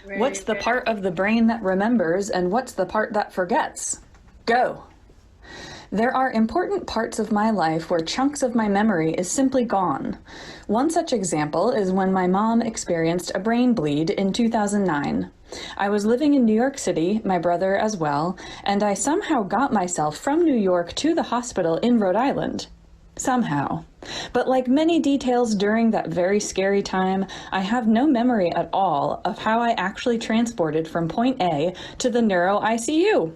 What's the part of the brain that remembers, and what's the part that forgets? Go! There are important parts of my life where chunks of my memory is simply gone. One such example is when my mom experienced a brain bleed in 2009. I was living in New York City, my brother as well, and I somehow got myself from New York to the hospital in Rhode Island. Somehow. But like many details during that very scary time, I have no memory at all of how I actually transported from point A to the neuro ICU.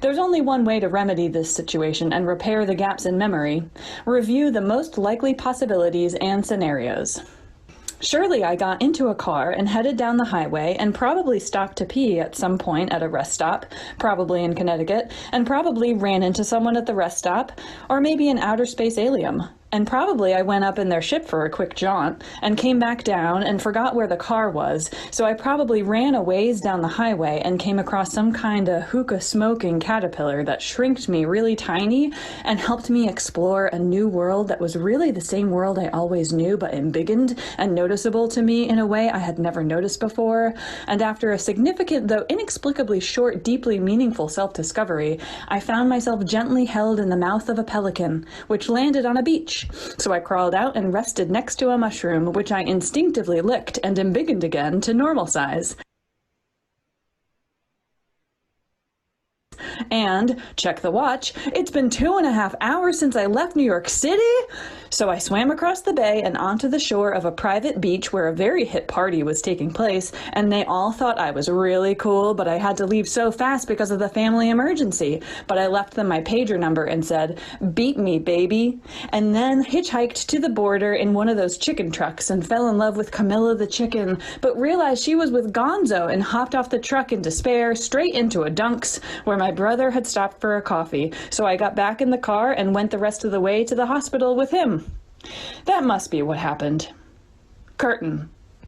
There's only one way to remedy this situation and repair the gaps in memory. Review the most likely possibilities and scenarios. Surely I got into a car and headed down the highway and probably stopped to pee at some point at a rest stop, probably in Connecticut, and probably ran into someone at the rest stop, or maybe an outer space alien. And probably I went up in their ship for a quick jaunt and came back down and forgot where the car was, so I probably ran a ways down the highway and came across some kind of hookah smoking caterpillar that shrinked me really tiny and helped me explore a new world that was really the same world I always knew, but embiggened and noticeable to me in a way I had never noticed before. And after a significant, though inexplicably short, deeply meaningful self-discovery, I found myself gently held in the mouth of a pelican, which landed on a beach. So I crawled out and rested next to a mushroom, which I instinctively licked and embiggened again to normal size. And, check the watch, it's been 2.5 hours since I left New York City? So I swam across the bay and onto the shore of a private beach where a very hip party was taking place, and they all thought I was really cool, but I had to leave so fast because of the family emergency. But I left them my pager number and said, "Beat me, baby," and then hitchhiked to the border in one of those chicken trucks and fell in love with Camilla the chicken, but realized she was with Gonzo and hopped off the truck in despair straight into a Dunk's, where my brother had stopped for a coffee. So I got back in the car and went the rest of the way to the hospital with him. That must be what happened. Curtain.